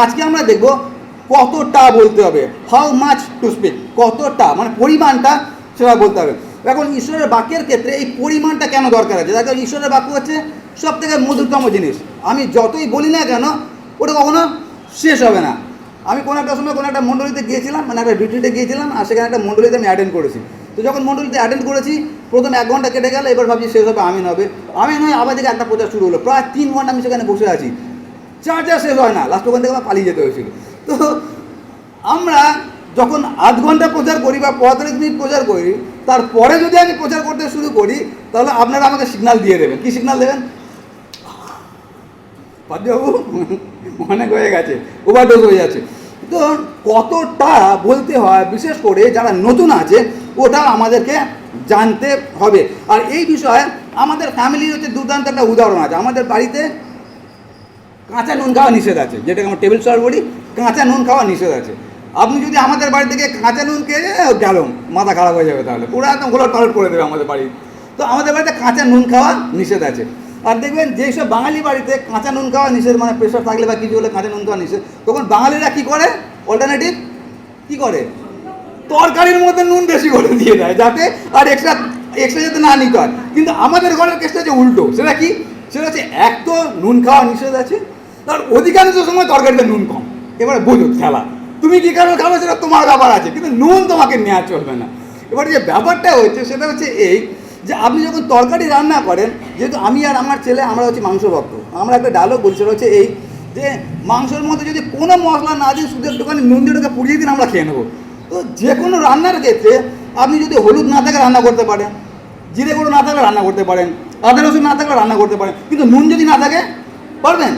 আজকে আমরা দেখব কতটা বলতে হবে, হাউ মাচ টু স্পিক, কতটা মানে পরিমাণটা সেটা বলতে হবে। এখন ঈশ্বরের বাক্যের ক্ষেত্রে এই পরিমাণটা কেন দরকার আছে? দেখো, ঈশ্বরের বাক্য হচ্ছে সব থেকে মধুরতম জিনিস। আমি যতই বলি না কেন ওটা কখনো শেষ হবে না। আমি কোনো একটা সময় কোনো একটা মণ্ডলীতে গিয়েছিলাম, মানে একটা রিট্রিটে গিয়েছিলাম, আর সেখানে একটা মণ্ডলীতে আমি অ্যাটেন্ড করেছি। তো যখন মণ্ডলীতে অ্যাটেন্ড করেছি, প্রথম 1 ঘন্টা কেটে গেল, এবার ভাবছি শেষ হবে, আমিন হবে, আমিন হয়, আবার থেকে একটা প্রচার শুরু হলো। প্রায় 3 ঘন্টা আমি সেখানে বসে আছি, চার্চা শেষ হয় না, লাস্ট ওখান থেকে আমার পালিয়ে যেতে হয়েছিল। তো আমরা যখন 8 ঘন্টা প্রচার করি বা 45 মিনিট প্রচার করি, তারপরে যদি আমি প্রচার করতে শুরু করি, তাহলে আপনারা আমাকে সিগন্যাল দিয়ে দেবেন। কী সিগন্যাল দেবেন? পাদ্যবাবু অনেক হয়ে গেছে, ওভারডোজ হয়ে যাচ্ছে। তো কতটা বলতে হয়, বিশেষ করে যারা নতুন আছে, ওটা আমাদেরকে জানতে হবে। আর এই বিষয়ে আমাদের ফ্যামিলির হচ্ছে দুর্দান্ত একটা উদাহরণ আছে। আমাদের বাড়িতে কাঁচা নুন খাওয়া নিষেধ আছে, যেটাকে আমরা টেবিল সল্ট বলি, কাঁচা নুন খাওয়া নিষেধ আছে। আপনি যদি আমাদের বাড়ি থেকে কাঁচা নুন খেয়ে গেল, মাথা খারাপ হয়ে যাবে, তাহলে পুরো একদম গোলট পালট করে দেবে আমাদের বাড়ি। তো আমাদের বাড়িতে কাঁচা নুন খাওয়া নিষেধ আছে। আর দেখবেন যেই সব বাঙালি বাড়িতে কাঁচা নুন খাওয়া নিষেধ, মানে প্রেশার থাকলে বা কিছু হলে কাঁচা নুন খাওয়া নিষেধ, তখন বাঙালিরা কী করে? অল্টারনেটিভ কী করে? তরকারির মধ্যে নুন বেশি করে দিয়ে দেয়, যাতে আর এক্সট্রা যাতে না নিতে হয়। কিন্তু আমাদের ঘরের কেসটা হচ্ছে উল্টো। সেটা কি? সেটা হচ্ছে এক তো নুন খাওয়া নিষেধ আছে, তার অধিকাংশ সময় তরকারিতে নুন কম। এবারে বোঝো খেলা, তুমি কী কারণে খাবে সেটা তোমার ব্যাপার আছে, কিন্তু নুন তোমাকে নেওয়া চলবে না। এবার যে ব্যাপারটা হচ্ছে সেটা হচ্ছে এই, যে আপনি যখন তরকারি রান্না করেন, যেহেতু আমি আর আমার ছেলে আমরা হচ্ছে মাংস ভক্ত, আমরা একটা ডায়লগ বলছি, সেটা হচ্ছে এই যে মাংসের মধ্যে যদি কোনো মশলা না দিন, সুদের দোকানে নুন দিয়ে ওটাকে পুড়িয়ে দিন, আমরা খেয়ে নেবো। তো যে কোনো রান্নার ক্ষেত্রে আপনি যদি হলুদ না থাকে রান্না করতে পারেন, জিরে গুঁড়ো না থাকলে রান্না করতে পারেন, আদা রসুন না থাকলে রান্না করতে পারেন, কিন্তু নুন যদি না থাকে পারবেন?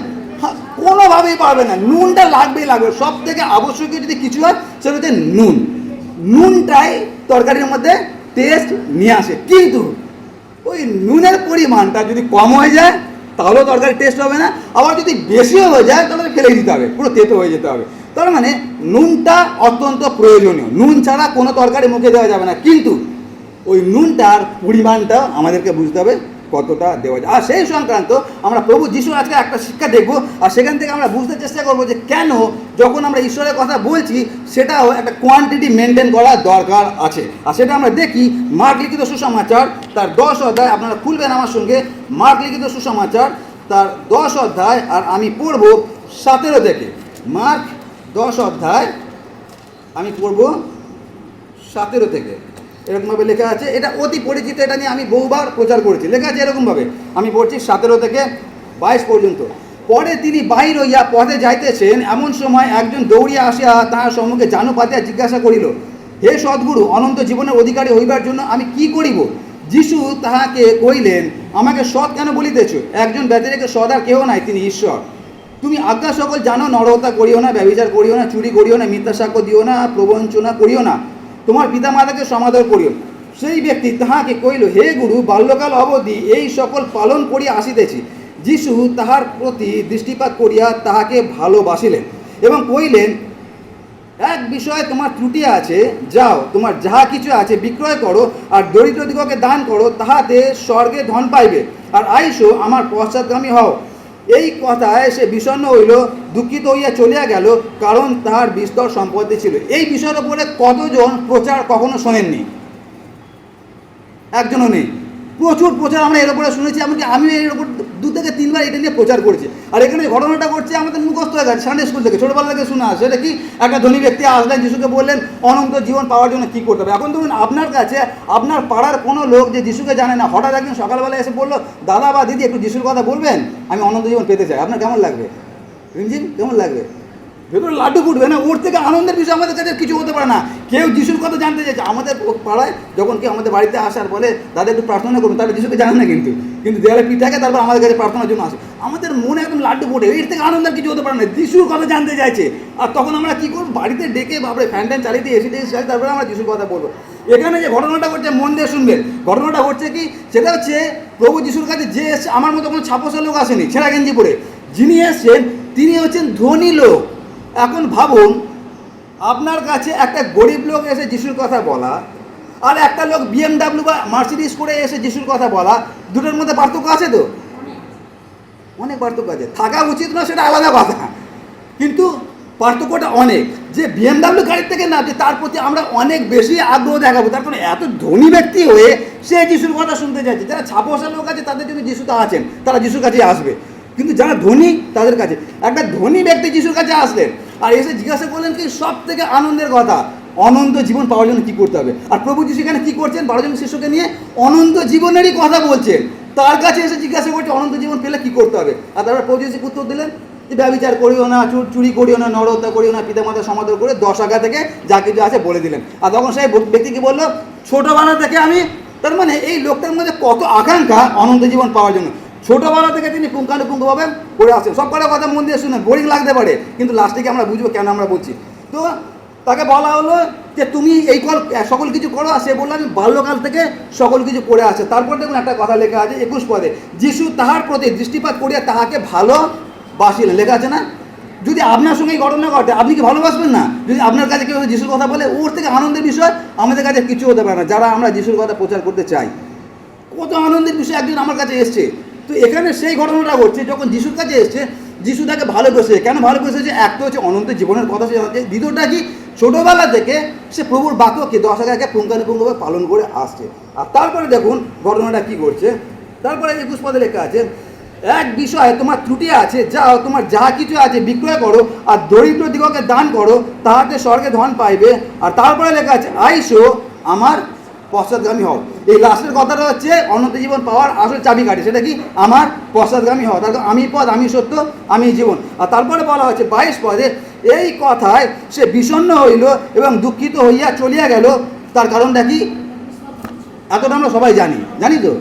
কোনোভাবেই পারবে না। নুনটা লাগবেই লাগবে। সব থেকে আবশ্যকীয় যদি কিছু হয় সেটা হচ্ছে নুন। নুনটাই তরকারির মধ্যে টেস্ট নিয়ে আসে। কিন্তু ওই নুনের পরিমাণটা যদি কম হয়ে যায় তাহলেও তরকারি টেস্ট হবে না, আবার যদি বেশিও হয়ে যায় তাহলে ফেলে দিতে হবে, পুরো তেতো হয়ে যেতে হবে। তার মানে নুনটা অত্যন্ত প্রয়োজনীয়। নুন ছাড়া কোনো তরকারি মুখে দেওয়া যাবে না, কিন্তু ওই নুনটার পরিমাণটা আমাদেরকে বুঝতে হবে কতটা দেওয়া যায়। আর সেই সংক্রান্ত আমরা প্রভু যিশুর আজকে একটা শিক্ষা দেখব, আর সেখান থেকে আমরা বুঝতে চেষ্টা করবো যে কেন যখন আমরা ঈশ্বরের কথা বলছি সেটাও একটা কোয়ান্টিটি মেনটেন করা দরকার আছে। আর সেটা আমরা দেখি মার্ক লিখিত সুসমাচার তার 10 অধ্যায়। আপনারা খুলবেন আমার সঙ্গে মার্ক লিখিত সুসমাচার তার 10 অধ্যায়, আর আমি পড়ব 17 থেকে। মার্ক 10 অধ্যায় আমি পড়ব 17 থেকে। এরকমভাবে লেখা আছে, এটা অতি পরিচিত, এটা নিয়ে আমি বহুবার প্রচার করেছি। লেখা আছে এরকমভাবে, আমি পড়ছি 17 থেকে 22 পর্যন্ত। পরে তিনি বাহির হইয়া পথে যাইতেছেন, এমন সময় একজন দৌড়িয়া আসিয়া তাহার সম্মুখে জানু পাতিয়া জিজ্ঞাসা করিল, হে সদ্গুরু, অনন্ত জীবনের অধিকারী হইবার জন্য আমি কি করিব? যিশু তাহাকে কহিলেন, আমাকে সৎ কেন বলিতেছ? একজন ব্যতিরেকে সৎ আর কেহ নাই, তিনি ঈশ্বর। তুমি আজ্ঞা সকল জানো, নরহত্যা করিও না, ব্যভিচার করিও না, চুরি করিও না, মিথ্যা সাক্ষ্য দিও না, প্রবঞ্চনা করিও না, তোমার পিতামাতাকে সমাদর করিও। সেই ব্যক্তি তাহাকে কহিল, হে গুরু, বাল্যকাল অবধি এই সকল পালন করিয়া আসিতেছি। যিশু তাহার প্রতি দৃষ্টিপাত করিয়া তাহাকে ভালোবাসিলেন এবং কহিলেন, এক বিষয়ে তোমার ত্রুটি আছে, যাও, তোমার যাহা কিছু আছে বিক্রয় করো আর দরিদ্রদিগকে দান করো, তাহাতে স্বর্গে ধন পাইবে, আর আইসো আমার পশ্চাৎগামী হও। এই কথায় সে বিষণ্ণ হইল, দুঃখিত হইয়া চলিয়া গেল, কারণ তাহার বিস্তর সম্পত্তি ছিল। এই বিষয়ের উপরে কতজন প্রচার কখনো শোনেননি? একজনও নেই। প্রচুর প্রচার আমরা এর উপরে শুনেছি, এমনকি আমি এর উপর 2 থেকে 3 বার এটা নিয়ে প্রচার করেছি। আর এখানে ঘটনাটা করছে আমাদের মুখস্থ হয়ে গেছে, সানডে স্কুল থেকে, ছোটোবেলা থেকে শোনা। সেটা কি? একটা ধনী ব্যক্তি আসলেন, যিশুকে বললেন অনন্ত জীবন পাওয়ার জন্য কী করতে হবে। এখন ধরুন আপনার কাছে আপনার পাড়ার কোনো লোক যে যিশুকে জানে না, হঠাৎ একদিন সকালবেলা এসে বললো, দাদা বা দিদি একটু যিশুর কথা বলবেন, আমি অনন্ত জীবন পেতে চাই। আপনার কেমন লাগবে? রিমঝিম কেমন লাগবে? ভেতরে লাড্ডু ফুটবে না? ওর থেকে আনন্দের বিষয় আমাদের কাছে কিছু হতে পারে না। কেউ যিশুর কথা জানতে চাইছে। আমাদের পাড়ায় যখন কেউ আমাদের বাড়িতে আসার বলে, দাদা একটু প্রার্থনা করুন, তাহলে যিশুকে জানে না, কিন্তু দেয়ালে পিঠ থাকে, তারপর আমাদের কাছে প্রার্থনার জন্য আসে। আমাদের মনে একদম লাড্ডু ফুটে, এর থেকে আনন্দের কিছু হতে পারে না। যিশুর কথা জানতে চাইছে, আর তখন আমরা কী করবো? বাড়িতে ডেকে বাপরে ফ্যান ট্যান চালিয়ে দিয়ে এসি টেসি চালিয়ে তারপরে আমরা যিশুর কথা বলবো। এখানে যে ঘটনাটা ঘটছে, মন দিয়ে শুনবেন। ঘটনাটা ঘটছে কি? সেটা হচ্ছে প্রভু যিশুর কাছে যে এসছে, আমার মতো কোনো ছাপোসা লোক আসেনি ছেঁড়া গেঞ্জি পরে। যিনি এসছেন তিনি হচ্ছেন ধনী লোক। এখন ভাবুন, আপনার কাছে একটা গরিব লোক এসে যিশুর কথা বলা, আর একটা লোক BMW বা মার্সিডিস করে এসে যিশুর কথা বলা, দুটোর মধ্যে পার্থক্য আছে তো? অনেক পার্থক্য আছে। থাকা উচিত না সেটা আলাদা কথা, কিন্তু পার্থক্যটা অনেক। যে BMW গাড়ির থেকে নামছে তার প্রতি আমরা অনেক বেশি আগ্রহ দেখাবো, তার কারণ এত ধনী ব্যক্তি হয়ে সে যিশুর কথা শুনতে চাইছে। যারা ছাপোষা লোক আছে তাদের জন্য যিশুতে আছেন, তারা যিশুর কাছে আসবে, কিন্তু যারা ধনী তাদের কাছে, একটা ধনী ব্যক্তি যিশুর কাছে আসলেন আর এসে জিজ্ঞাসা করলেন কি সব থেকে আনন্দের কথা, অনন্ত জীবন পাওয়ার জন্য কী করতে হবে। আর প্রভু যিশু এখানে কী করছেন, 12 জন শিষ্যকে নিয়ে অনন্ত জীবনেরই কথা বলছেন। তার কাছে এসে জিজ্ঞাসা করছে অনন্ত জীবন পেলে কী করতে হবে। আর তারপর প্রভু যিশু উত্তর দিলেন যে ব্যভিচার করিও না, চুরি করিও না, নরহত্যা করিও না, পিতামাতা সমাদর করে 10 আজ্ঞা থেকে যা কিছু আছে বলে দিলেন। আর তখন সেই ব্যক্তি কি বললো, ছোটোবেলা থেকে আমি, তার মানে এই লোকটার মধ্যে কত আকাঙ্ক্ষা অনন্ত জীবন পাওয়ার জন্য। ছোটোবেলা থেকে তিনি পুঙ্খানুপুঙ্খভাবে করে আসছেন। সব কটা কথা মন দিয়ে শুনে বোরিং লাগতে পারে, কিন্তু লাস্টে কি আমরা বুঝবো কেন আমরা বলছি। তো তাকে বলা হলো যে তুমি এই সকল কিছু করো, আর সে বললো আমি বাল্যকাল থেকে সকল কিছু করে আসে। তারপর দেখুন একটা কথা লেখা আছে 21 পদে, যিশু তাহার প্রতি দৃষ্টিপাত করিয়া তাহাকে ভালোবাসিলেন। লেখা আছে না, যদি আপনার সঙ্গে এই ঘটনা ঘটে আপনি কি ভালোবাসবেন না? যদি আপনার কাছে কেউ যিশুর কথা বলে, ওর থেকে আনন্দের বিষয় আমাদের কাছে কিছু হতে পারে না, যারা আমরা যিশুর কথা প্রচার করতে চাই। কত আনন্দের বিষয়, একজন আমার কাছে এসছে। তো এখানে সেই ঘটনাটা ঘটছে, যখন যিশুর কাছে এসছে, যিশু তাকে ভালোবেসেছে। কেন ভালোবেসেছে? একটা হচ্ছে অনন্ত জীবনের কথা সে জানছে, দ্বিতীয়টা কি ছোটোবেলা থেকে সে প্রভুর বাক্যকে 10 আজ্ঞাকে পুঙ্খানুপুঙ্খভাবে পালন করে আসছে। আর তারপরে দেখুন ঘটনাটা কী করছে। তারপরে 21 পদে লেখা আছে, এক বিষয়ে তোমার ত্রুটি আছে, যাও তোমার যা কিছু আছে বিক্রয় করো আর দরিদ্র দিগকে দান করো, তাহাতে স্বর্গে ধন পাইবে। আর তারপরে লেখা আছে আইসো আমার পশ্চাৎগামী হও। এই লাস্টের কথাটা হচ্ছে অনন্ত জীবন পাওয়ার আসল চাবিকাঠি। সেটা কি? আমার পশ্চাৎগামী হও। তার আমি পথ, আমি সত্য, আমি জীবন। আর তারপরে বলা হচ্ছে 22 পদে, এই কথায় সে বিষণ্ণ হইল এবং দুঃখিত হইয়া চলিয়া গেল। তার কারণটা কি? এতটা আমরা সবাই জানি তো,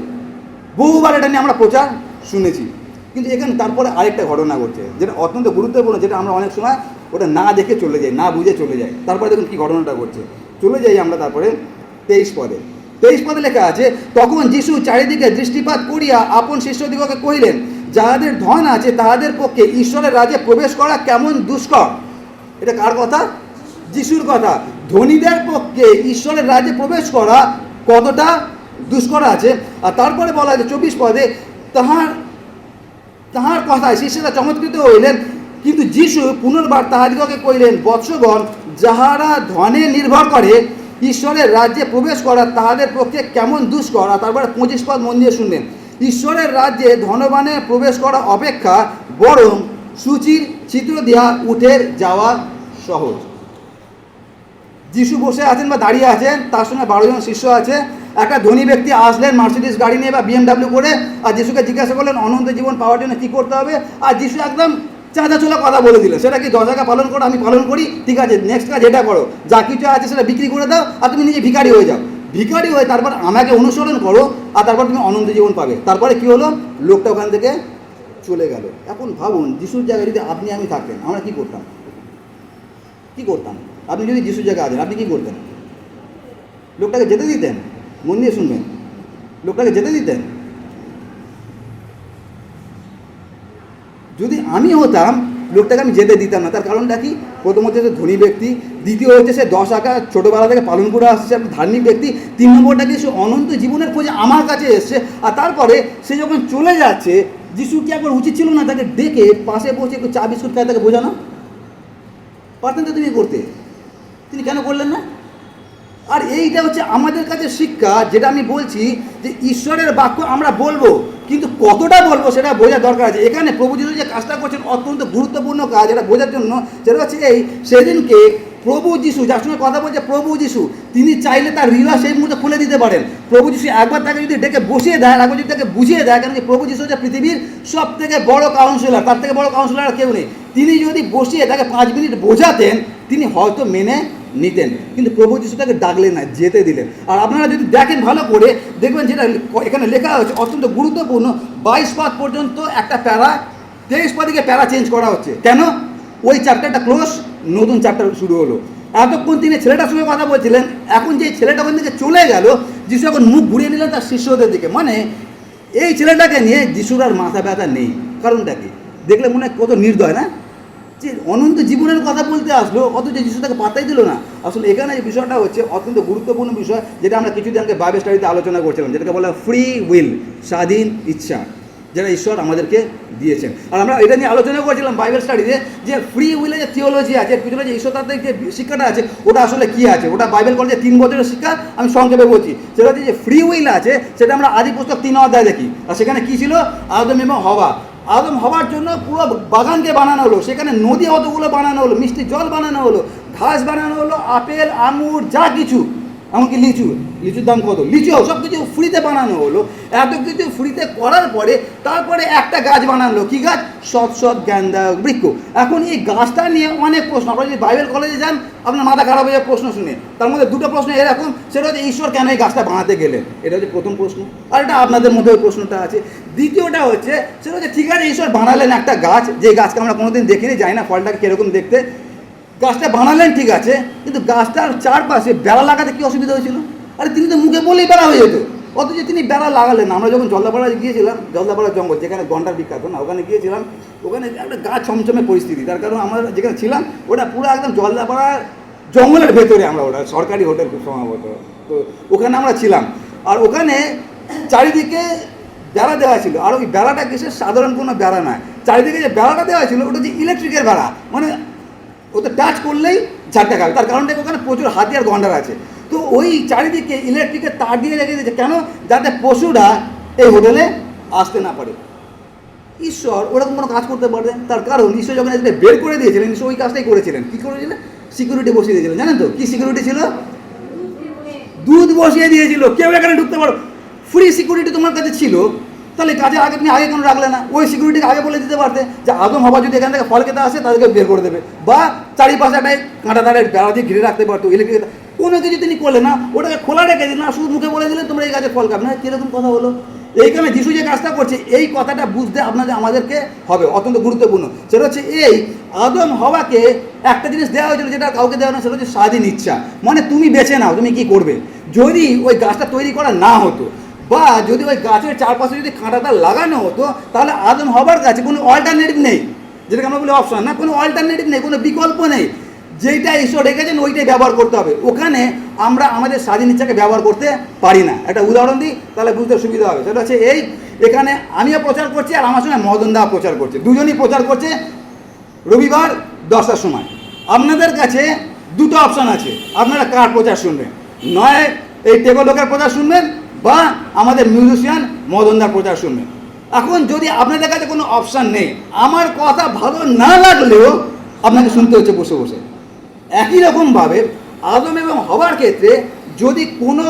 বহুবার এটা নিয়ে আমরা প্রচার শুনেছি। কিন্তু এখানে তারপরে আরেকটা ঘটনা ঘটছে, যেটা অত্যন্ত গুরুত্বপূর্ণ, যেটা আমরা অনেক সময় ওটা না দেখে চলে যাই, না বুঝে চলে যাই। তারপরে দেখুন কী ঘটনাটা ঘটছে। চলে যাই আমরা তারপরে 23 পদে লেখা আছে, তখন যিশু চারিদিকে দৃষ্টিপাত করিয়া আপন শিষ্যদিগকে কহিলেন, যাহাদের ধন আছে তাহাদের পক্ষে ঈশ্বরের রাজ্যে প্রবেশ করা কেমন দুষ্কর। এটা কার কথা? যিশুর কথা। ধনীদের পক্ষে ঈশ্বরের রাজ্যে প্রবেশ করা কতটা দুষ্কর আছে। আর তারপরে বলা আছে 24 পদে, তাহার কথায় শিষ্যরা চমৎকৃত হইলেন। কিন্তু যিশু পুনর্বার তাহাদিগকে কহিলেন, বৎসগণ, যাহারা ধনে নির্ভর করে ঈশ্বরের রাজ্যে প্রবেশ করা তাহাদের পক্ষে কেমন দুষ্কর। আর তারপরে 25 পদ মন দিয়ে শুনবেন, ঈশ্বরের রাজ্যে ধনবানে প্রবেশ করা অপেক্ষা বরং সূচির চিত্র দিয়া উঠে যাওয়া সহজ। যিশু বসে আছেন বা দাঁড়িয়ে আছেন, তার সঙ্গে 12 জন শিষ্য আছে। একটা ধনী ব্যক্তি আসলেন মার্সিডিস গাড়ি নিয়ে বা BMW করে, আর যিশুকে জিজ্ঞাসা করলেন অনন্ত জীবন পাওয়ার জন্য কী করতে হবে। আর যিশু একদম চাঁদা চোলা কথা বলে দিলেন। সেটা কি? 10 আজ্ঞা পালন করো, আমি পালন করি, ঠিক আছে, নেক্সট কাজ এটা করো, যা কিছু আছে সেটা বিক্রি করে দাও আর তুমি নিজে ভিখারি হয়ে যাও। ভিখারি হয়ে তারপর আমাকে অনুসরণ করো, আর তারপর তুমি অনন্ত জীবন পাবে। তারপরে কি হলো? লোকটা ওখান থেকে চলে গেল। এখন ভাবুন, যিশুর জায়গায় যদি আপনি আমি থাকতেন, আমরা কি করতাম? আপনি যদি যিশুর জায়গায় আছেন, আপনি কী করতেন? লোকটাকে যেতে দিতেন? মন দিয়ে শুনবেন, লোকটাকে যেতে দিতেন? যদি আমি হতাম, লোকটাকে আমি যেতে দিতাম না। তার কারণটা কি? প্রথমত হচ্ছে ধনী ব্যক্তি, দ্বিতীয় হচ্ছে সে 10 আজ্ঞা ছোটোবেলা থেকে পালন করে আসছে, একটা ধার্মিক ব্যক্তি, 3 নম্বরটা কি? সে অনন্ত জীবনের খোঁজে আমার কাছে এসছে। আর তারপরে সে যখন চলে যাচ্ছে, যিশু কি একবার উচিত ছিল না তাকে ডেকে পাশে বসে একটু চা বিস্কুট খায় তাকে বোঝানো? পারতেন তো তুমি করতে, তিনি কেন করলেন না? আর এইটা হচ্ছে আমাদের কাছে শিক্ষা, যেটা আমি বলছি যে ঈশ্বরের বাক্য আমরা বলবো, কিন্তু কতটা বলবো সেটা বোঝার দরকার আছে। এখানে প্রভু যিশু যে কাজটা করছেন অত্যন্ত গুরুত্বপূর্ণ কাজ, এটা বোঝার জন্য। সেটা হচ্ছে এই, সেদিনকে প্রভু যিশু, যার সঙ্গে কথা বলছে প্রভু যিশু, তিনি চাইলে তার হৃদয় সেই মুহূর্তে খুলে দিতে পারেন। প্রভু যিশু একবার তাকে যদি ডেকে বসিয়ে দেয়, একবার যদি তাকে বুঝিয়ে দেয়, কারণ প্রভু যিশু হচ্ছে পৃথিবীর সব থেকে বড় কাউন্সিলর, তার থেকে বড় কাউন্সিলর আর কেউ নেই। তিনি যদি বসিয়ে তাকে 5 মিনিট বোঝাতেন, তিনি হয়তো মেনে নিতেন, কিন্তু প্রভু যিশু তাকে ডাকলেন না, যেতে দিলেন। আর আপনারা যদি দেখেন ভালো করে, দেখবেন যেটা এখানে লেখা হচ্ছে অত্যন্ত গুরুত্বপূর্ণ। 22 পদ পর্যন্ত একটা প্যারা, 23 পদে প্যারা চেঞ্জ করা হচ্ছে। কেন? ওই চ্যাপ্টারটা ক্লোজ, নতুন চ্যাপ্টার শুরু হলো। এতক্ষণ তিনি ছেলেটার সঙ্গে কথা বলছিলেন, এখন যে ছেলেটা ওখান থেকে চলে গেল, যিশু এখন মুখ ঘুরিয়ে নিলেন তার শিষ্যদের দিকে। মানে এই ছেলেটাকে নিয়ে যিশুর আর মাথা ব্যথা নেই। কারণটা কি? দেখলে মনে হয় কত নির্দয় না, যে অনন্ত জীবনের কথা বলতে আসলো, অথচ যিশু তাকে পাত্তাই দিল না। আসলে এখানে এই বিষয়টা হচ্ছে অত্যন্ত গুরুত্বপূর্ণ বিষয়, যেটা আমরা কিছুদিন আগে বাইবেল স্টাডিতে আলোচনা করছিলাম, যেটাকে বলা ফ্রি উইল, স্বাধীন ইচ্ছা। যেটা ঈশ্বর আমাদেরকে দিয়েছেন। আর আমরা এটা নিয়ে আলোচনা করেছিলাম বাইবেল স্টাডিতে, যে ফ্রি উইলে যে থিওলজি আছে, এর পিছনে যে ঈশ্বরতাত্ত্বিক যে শিক্ষাটা আছে, ওটা আসলে কী আছে। ওটা বাইবেল কলেজে 3 বছরের শিক্ষা, আমি সংক্ষেপে বলছি। সেটা হচ্ছে যে ফ্রি উইল আছে, সেটা আমরা আদি পুস্তক 3 অধ্যায় দেখি। আর সেখানে কী ছিল? আদম এবং হওয়া। আদম হওয়ার জন্য পুরো বাগানকে বানানো হলো, সেখানে নদী অতগুলো বানানো হলো, মিষ্টি জল বানানো হলো, ঘাস বানানো হলো, আপেল আঙুর যা কিছু, এমনকি লিচুর দাম কত, লিচু সব কিছু ফ্রিতে বানানো হলো। এত কিছু ফ্রিতে করার পরে তারপরে একটা গাছ বানালো, কি গাছ? সৎ জ্ঞানদা বৃক্ষ। এখন এই গাছটা নিয়ে অনেক প্রশ্ন। আপনারা যদি বাইবেল কলেজে যান, আপনার মাথা খারাপ হয়ে যাবে প্রশ্ন শুনে। তার মধ্যে 2টো প্রশ্ন এরকম, সেটা হচ্ছে ঈশ্বর কেন এই গাছটা বানাতে গেলেন, এটা হচ্ছে প্রথম প্রশ্ন। আর এটা আপনাদের মধ্যে ওই প্রশ্নটা আছে। দ্বিতীয়টা হচ্ছে, সেটা হচ্ছে ঠিক আছে ঈশ্বর বানালেন একটা গাছ, যে গাছকে আমরা কোনোদিন দেখিনি, জানি না ফলটাকে কীরকম দেখতে, গাছটা বানালেন ঠিক আছে, কিন্তু গাছটার চারপাশে বেড়া লাগাতে কী অসুবিধা হয়েছিল? আরে তিনি তো মুখে বলেই বেড়া হয়ে যেত, অথচ তিনি বেড়া লাগালেন না। আমরা যখন জলদাপাড়া গিয়েছিলাম, জলদাপাড়া জঙ্গল যেখানে গন্ডার বিখ্যাত না, ওখানে গিয়েছিলাম, ওখানে একটা গা ছমছমে পরিস্থিতি। তার কারণ আমরা যেখানে ছিলাম ওটা পুরো একদম জলদাপাড়ার জঙ্গলের ভেতরে, আমরা ওটা সরকারি হোটেল খুব সম্ভবত, তো ওখানে আমরা ছিলাম। আর ওখানে চারিদিকে বেড়া দেওয়া ছিল, আর ওই বেড়াটা কিসের? সাধারণ কোনো বেড়া নয়। চারিদিকে যে বেড়াটা দেওয়া ছিল ওটা হচ্ছে ইলেকট্রিকের বেড়া, মানে ওতে টাচ করলেই ঝাটকা খাবে। তার কারণটা ওখানে প্রচুর হাতি আর গন্ডার আছে। তো ওই চারিদিকে ইলেকট্রিকের তার দিয়ে রেখে দিয়েছে, কেন? যাতে পশুরা এই হোটেলে আসতে না পারে। ঈশ্বর ওরকম কোনো কাজ করতে পারে? তার কারণ ঈশ্বর যখন এদেরকে বের করে দিয়েছিলেন, ঈশ্বর ওই কাজটাই করেছিলেন। কী করেছিলেন? সিকিউরিটি বসিয়ে দিয়েছিলেন। জানেন তো কী সিকিউরিটি ছিল? দুধ বসিয়ে দিয়েছিল, কেউ এখানে ঢুকতে পারো। ফ্রি সিকিউরিটি তোমার কাছে ছিল, তাহলে কাজে আগে তুমি আগে কেন রাখলে না? ওই সিকিউরিটিকে আগে বলে দিতে পারতে যে আদম হওয়া যদি এখান থেকে ফল খেতে আসে তাদেরকে বের করে দেবে, বা চারিপাশে একটা কাঁটা তারের বেড়া দিয়ে ঘিরে রাখতে পারতো, ইলেকট্রিক। কোনো কিছু তিনি করলে না, ওটাকে খোলা রেখে দিন না, শুধু মুখে বলে দিলে তোমরা এই গাছের ফল খাবে না। কীরকম কথা হলো? এইখানে যিশু যে কাজটা করছে, এই কথাটা বুঝতে আমাদেরকে হবে, অত্যন্ত গুরুত্বপূর্ণ। সেটা হচ্ছে এই আদম হওয়াকে একটা জিনিস দেওয়া হয়েছিল যেটা কাউকে দেওয়া না, সেটা হচ্ছে স্বাধীন ইচ্ছা। মানে তুমি বেছে নাও তুমি কি করবে। যদি ওই গাছটা তৈরি করা না হতো, বা যদি ওই গাছের চারপাশে যদি কাঁটাটা লাগানো হতো, তাহলে আদম হবার কাছে কোনো অল্টারনেটিভ নেই, যেটাকে আমরা বলি অপশন, না কোনো অল্টারনেটিভ নেই, কোনো বিকল্প নেই। যেইটা ঈশ্বর রেখেছেন ওইটাই ব্যবহার করতে হবে। ওখানে আমরা আমাদের স্বাধীন ইচ্ছাকে ব্যবহার করতে পারি না। একটা উদাহরণ দিই, তাহলে বুঝতে সুবিধা হবে। সেটা হচ্ছে এই, এখানে আমিও প্রচার করছি আর আমার সঙ্গে মদন দা প্রচার করছে, দুজনই প্রচার করছে রবিবার 10টার সময়। আপনাদের কাছে 2টো অপশান আছে, আপনারা কার প্রচার শুনবেন? নয় এই টেকো লোকের প্রচার শুনবেন, বা আমাদের মিউজিশিয়ান মদনদার প্রচার শুনবেন। এখন যদি আপনাদের কাছে কোনো অপশান নেই, আমার কথা ভালো না লাগলেও আপনাকে শুনতে হচ্ছে বসে বসে। একই রকমভাবে আদম এবং হওয়ার ক্ষেত্রে যদি কোনো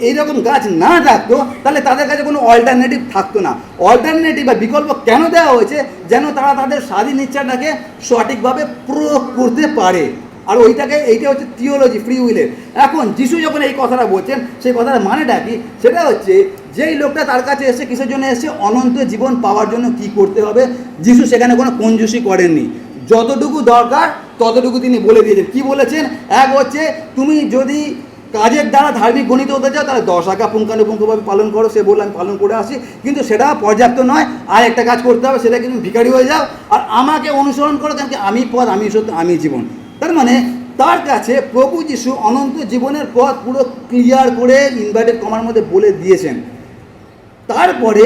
এইরকম গাছ না থাকতো, তাহলে তাদের কাছে কোনো অল্টারনেটিভ থাকতো না। অল্টারনেটিভ বা বিকল্প কেন দেওয়া হয়েছে? যেন তারা তাদের স্বাধীন ইচ্ছাটাকে সঠিকভাবে প্রয়োগ করতে পারে। আর এইটা হচ্ছে থিওলজি ফ্রি উইলের। এখন যিশু যখন এই কথাটা বলছেন, সেই কথাটা মানেটা কি? সেটা হচ্ছে যেই লোকটা তার কাছে এসে কিসের জন্য এসে? অনন্ত জীবন পাওয়ার জন্য কি করতে হবে। যিশু সেখানে কোনো কঞ্জুসি করেননি, যতটুকু দরকার ততটুকু তিনি বলে দিয়েছেন। কি বলেছেন? এক হচ্ছে তুমি যদি কাজের দ্বারা ধার্মিক গণিত হতে চাও, তাহলে 10 আজ্ঞা পুঙ্খানুপুঙ্খভাবে পালন করো। সে বললে আমি পালন করে আসি, কিন্তু সেটা পর্যাপ্ত নয়। আর একটা কাজ করতে হবে, সেটা কিন্তু ভিখারি হয়ে যাও আর আমাকে অনুসরণ করো, কেন কি আমি পথ, আমি সত্য, আমি জীবন। তার মানে তার কাছে প্রভু যিশু অনন্ত জীবনের পথ পুরো ক্লিয়ার করে ইনভার্টেড কমার মধ্যে বলে দিয়েছেন। তারপরে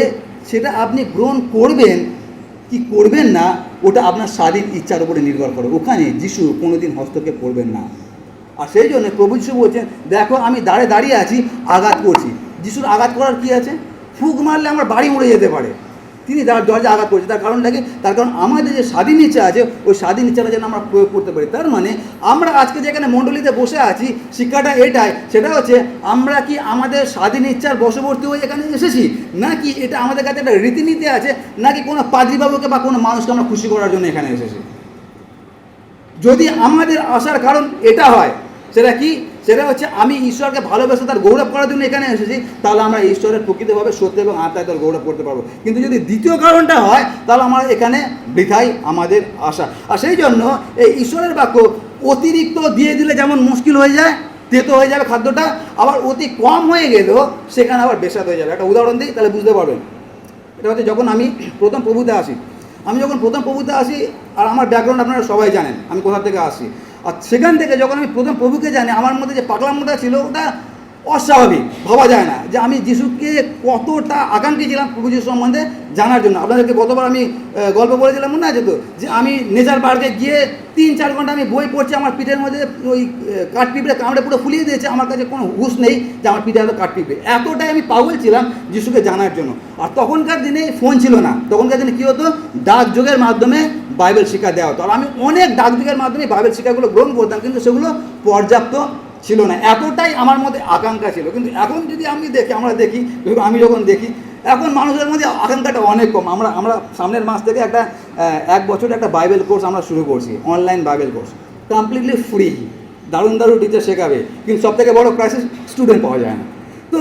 সেটা আপনি গ্রহণ করবেন কি করবেন না, ওটা আপনার স্বাধীন ইচ্ছার উপরে নির্ভর করে। ওখানে যিশু কোনোদিন হস্তক্ষেপ করবেন না। আর সেই জন্য প্রভু যিশু বলছেন, দেখো আমি দাঁড়িয়ে আছি, আঘাত করছি। যিশুর আঘাত করার কি আছে? ফুঁক মারলে আমার বাড়ি উড়ে যেতে পারে, তিনি দরজা আঘাত করছে। তার কারণটা কি? তার কারণ আমাদের যে স্বাধীন ইচ্ছা আছে, ওই স্বাধীন ইচ্ছাটা যেন আমরা প্রয়োগ করতে পারি। তার মানে আমরা আজকে যেখানে মণ্ডলীতে বসে আছি, শিক্ষাটা এটাই, সেটা হচ্ছে আমরা কি আমাদের স্বাধীন ইচ্ছার বশবর্তী হয়ে এখানে এসেছি, নাকি এটা আমাদের কাছে একটা রীতিনীতি আছে, নাকি কোনো পাদ্রীবাবুকে বা কোনো মানুষকে আমরা খুশি করার জন্য এখানে এসেছি। যদি আমাদের আসার কারণ এটা হয়, সেটা কি? সেটা হচ্ছে আমি ঈশ্বরকে ভালোবেসে তার গৌরব করার জন্য এখানে এসেছি, তাহলে আমরা ঈশ্বরের প্রকৃতভাবে সত্য এবং আত্মায় তার গৌরব করতে পারবো। কিন্তু যদি দ্বিতীয় কারণটা হয়, তাহলে আমরা এখানে বৃথাই আমাদের আশা। আর সেই জন্য এই ঈশ্বরের বাক্য অতিরিক্ত দিয়ে দিলে যেমন মুশকিল হয়ে যায়, তেতো হয়ে যাবে খাদ্যটা, আবার অতি কম হয়ে গেলেও সেখানে আবার বেসাদ হয়ে যাবে। একটা উদাহরণ দিই, তাহলে বুঝতে পারবেন। এটা হচ্ছে যখন আমি প্রথম প্রভুতে আসি, আর আমার ব্যাকগ্রাউন্ড আপনারা সবাই জানেন আমি কোথা থেকে আসি। আর সেখান থেকে যখন আমি প্রথম প্রভুকে জানি, আমার মধ্যে যে পাগলামোটা ছিল, ওটা অস্বাভাবিক, ভাবা যায় না যে আমি যিশুকে কতটা আকাঙ্ক্ষী ছিলাম প্রভু যিশু সম্বন্ধে জানার জন্য। আপনাদেরকে গতবার আমি গল্প বলেছিলাম, মনে আছে তো, যে আমি নেচার পার্কে গিয়ে 3-4 ঘন্টা আমি বই পড়ছি, আমার পিঠের মধ্যে ওই কাঠপিঁপড়ে কামড়ে পুরো ফুলিয়ে দিয়েছে, আমার কাছে কোনো হুঁশ নেই যে আমার পিঠে এত কাঠপিঁপড়ে। এতটাই আমি পাগল ছিলাম যিশুকে জানার জন্য। আর তখনকার দিনে ফোন ছিল না, তখনকার দিনে কী হতো, ডাকযোগের মাধ্যমে বাইবেল শিক্ষা দেওয়া হতো। আর আমি অনেক ডাকযোগের মাধ্যমে বাইবেল শিক্ষাগুলো গ্রহণ করতাম, কিন্তু সেগুলো পর্যাপ্ত ছিল না, এতটাই আমার মধ্যে আকাঙ্ক্ষা ছিল। কিন্তু এখন যদি আমরা দেখি, আমি যখন দেখি, এখন মানুষের মধ্যে আকাঙ্ক্ষাটা অনেক কম। আমরা সামনের মাস থেকে একটা 1 বছরের একটা বাইবেল কোর্স আমরা শুরু করছি, online Bible course, completely free, দারুণ টিচার শেখাবে, কিন্তু সবথেকে বড় ক্রাইসিস, স্টুডেন্ট পাওয়া যায় না। তো